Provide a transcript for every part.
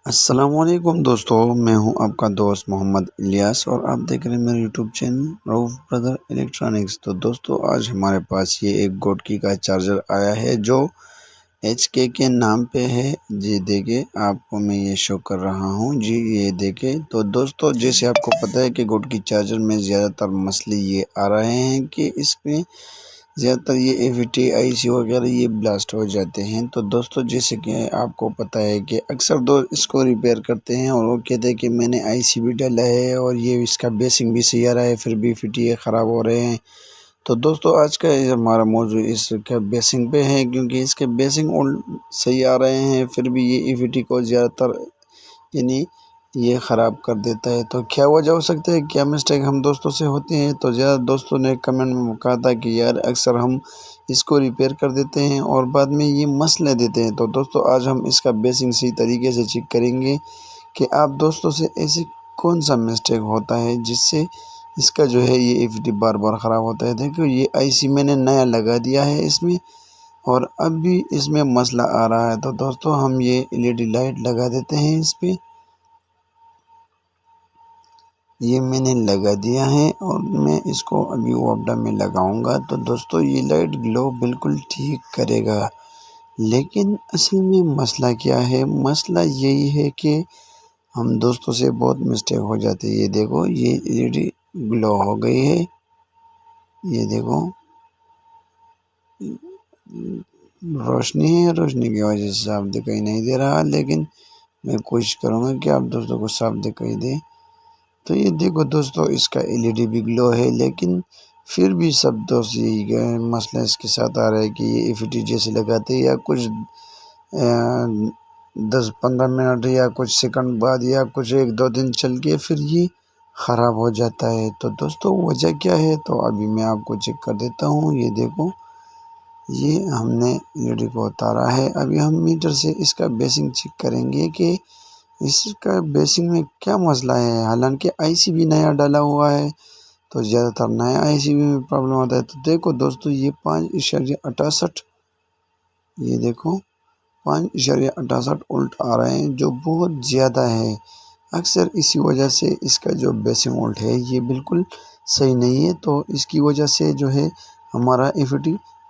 السلام علیکم دوستو، میں ہوں آپ کا دوست محمد الیاس اور آپ دیکھ رہے ہیں میرے یوٹیوب چینل رؤف برادر الیکٹرانکس۔ تو دوستو آج ہمارے پاس یہ ایک گوٹکی کا چارجر آیا ہے جو کے نام پہ ہے۔ جی دیکھیں، آپ کو میں یہ شو کر رہا ہوں، جی یہ دیکھیں۔ تو دوستو جیسے آپ کو پتہ ہے کہ گوٹکی چارجر میں زیادہ تر مسئلے یہ آ رہے ہیں کہ اس میں زیادہ تر یہ آئی سی وغیرہ یہ بلاسٹ ہو جاتے ہیں۔ تو دوستو جیسے کہ آپ کو پتہ ہے کہ اکثر اس کو ریپیئر کرتے ہیں اور وہ کہتے ہیں کہ میں نے آئی سی بھی ڈالا ہے اور یہ اس کا بیسنگ بھی صحیح آ رہا ہے، پھر بھی خراب ہو رہے ہیں۔ تو دوستو آج کا ہمارا موضوع اس کا بیسنگ پہ ہے، کیونکہ اس کے بیسنگ صحیح آ رہے ہیں پھر بھی یہ کو زیادہ تر یعنی یہ خراب کر دیتا ہے۔ تو کیا وجہ ہو سکتا ہے، کیا مسٹیک ہم دوستوں سے ہوتے ہیں؟ تو زیادہ دوستوں نے کمنٹ میں کہا تھا کہ یار اکثر ہم اس کو ریپیئر کر دیتے ہیں اور بعد میں یہ مسئلے دیتے ہیں۔ تو دوستو آج ہم اس کا بیسنگ صحیح طریقے سے چیک کریں گے کہ آپ دوستوں سے ایسے کون سا مسٹیک ہوتا ہے جس سے اس کا جو ہے یہ بار بار خراب ہوتا ہے۔ دیکھو یہ آئی سی میں نے نیا لگا دیا ہے اس میں، اور اب بھی اس میں مسئلہ آ رہا ہے۔ تو دوستو ہم یہ LED لائٹ لگا دیتے ہیں اس پہ، یہ میں نے لگا دیا ہے اور میں اس کو ابھی وابڈا میں لگاؤں گا۔ تو دوستو یہ لائٹ گلو بالکل ٹھیک کرے گا، لیکن اصل میں مسئلہ کیا ہے؟ مسئلہ یہی ہے کہ ہم دوستوں سے بہت مسٹیک ہو جاتے ہیں۔ یہ دیکھو یہ LED گلو ہو گئی ہے، یہ دیکھو روشنی ہے، روشنی کی وجہ سے صاف دکھائی نہیں دے رہا، لیکن میں کوشش کروں گا کہ آپ دوستوں کو صاف دکھائی دے۔ تو یہ دیکھو دوستو اس کا LED بھی گلو ہے، لیکن پھر بھی سب دوست یہی مسئلہ اس کے ساتھ آ رہا ہے کہ یہ جیسے لگاتے یا کچھ 10-15 منٹ یا کچھ سیکنڈ بعد یا کچھ 1-2 دن چل کے پھر یہ خراب ہو جاتا ہے۔ تو دوستو وجہ کیا ہے؟ تو ابھی میں آپ کو چیک کر دیتا ہوں۔ یہ دیکھو یہ ہم نے LED کو اتارا ہے، ابھی ہم میٹر سے اس کا بیسنگ چیک کریں گے کہ اس کا بیسنگ میں کیا مسئلہ ہے۔ حالانکہ آئی سی بھی نیا ڈالا ہوا ہے، تو زیادہ تر نیا آئی سی بھی میں پرابلم ہوتا ہے۔ تو دیکھو دوستو یہ 5.68، یہ دیکھو 5.68 وولٹ آ رہے ہیں، جو بہت زیادہ ہے۔ اکثر اسی وجہ سے اس کا جو بیسنگ وولٹ ہے یہ بالکل صحیح نہیں ہے، تو اس کی وجہ سے جو ہے ہمارا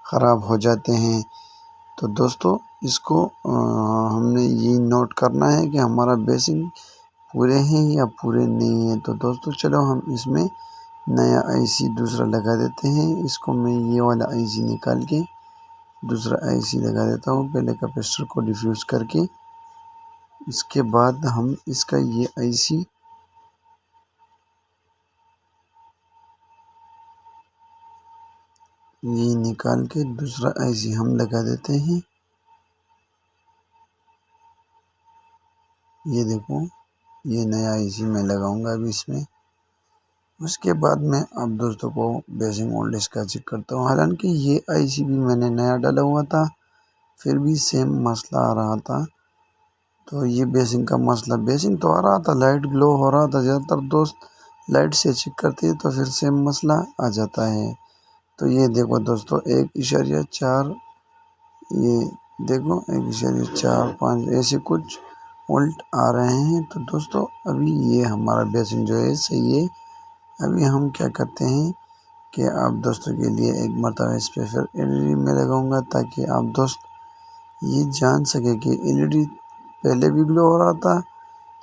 خراب ہو جاتے ہیں۔ تو دوستو اس کو ہم نے یہ نوٹ کرنا ہے کہ ہمارا بیسنگ پورے ہیں یا پورے نہیں ہیں۔ تو دوستو چلو ہم اس میں نیا آئی سی دوسرا لگا دیتے ہیں۔ اس کو میں یہ والا آئی سی نکال کے دوسرا آئی سی لگا دیتا ہوں، پہلے کیپیسٹر کو ڈیفیوز کر کے۔ اس کے بعد ہم اس کا یہ آئی سی یہ نکال کے دوسرا آئی سی ہم لگا دیتے ہیں۔ یہ دیکھو یہ نیا آئی سی میں لگاؤں گا ابھی اس میں۔ اس کے بعد میں اب دوستوں کو بیسنگ وولٹیج کا چیک کرتا ہوں۔ حالانکہ یہ آئی سی بھی میں نے نیا ڈالا ہوا تھا، پھر بھی سیم مسئلہ آ رہا تھا۔ تو یہ بیسنگ کا مسئلہ، بیسنگ تو آ رہا تھا، لائٹ گلو ہو رہا تھا۔ زیادہ تر دوست لائٹ سے چیک کرتے ہیں تو پھر سیم مسئلہ آ جاتا ہے۔ تو یہ دیکھو دوستو 1.4، یہ دیکھو 1.45 ایسے کچھ وولٹ آ رہے ہیں۔ تو دوستو ابھی یہ ہمارا بیسنگ جو ہے صحیح ہے۔ ابھی ہم کیا کرتے ہیں کہ آپ دوستوں کے لیے ایک مرتبہ اس پہ پھر LED میں لگاؤں گا، تاکہ آپ دوست یہ جان سکے کہ LED پہلے بھی گلو ہو رہا تھا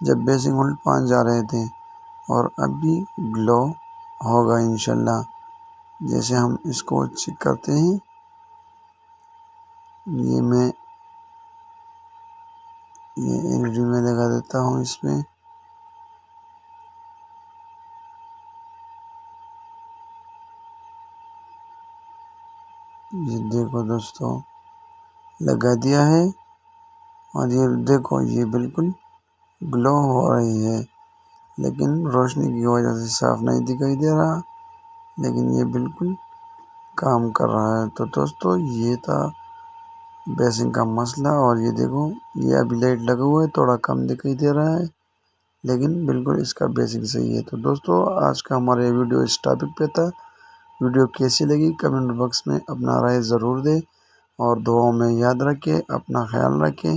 جب بیسنگ وولٹ 5 جا رہے تھے، اور اب بھی گلو ہوگا انشاءاللہ۔ جیسے ہم اس کو چیک کرتے ہیں، یہ میں یہ LED میں لگا دیتا ہوں اس میں۔ یہ دیکھو دوستو لگا دیا ہے، اور یہ دیکھو یہ بالکل گلو ہو رہی ہے، لیکن روشنی کی وجہ سے صاف نہیں دکھائی دے رہا، لیکن یہ بالکل کام کر رہا ہے۔ تو دوستو یہ تھا بیسنگ کا مسئلہ، اور یہ دیکھو یہ ابھی لائٹ لگا ہوا ہے، تھوڑا کم دکھائی دے رہا ہے، لیکن بالکل اس کا بیسنگ صحیح ہے۔ تو دوستو آج کا ہمارا یہ ویڈیو اس ٹاپک پہ تھا۔ ویڈیو کیسی لگی کمنٹ باکس میں اپنا رائے ضرور دیں، اور دعاؤں میں یاد رکھیں، اپنا خیال رکھیں۔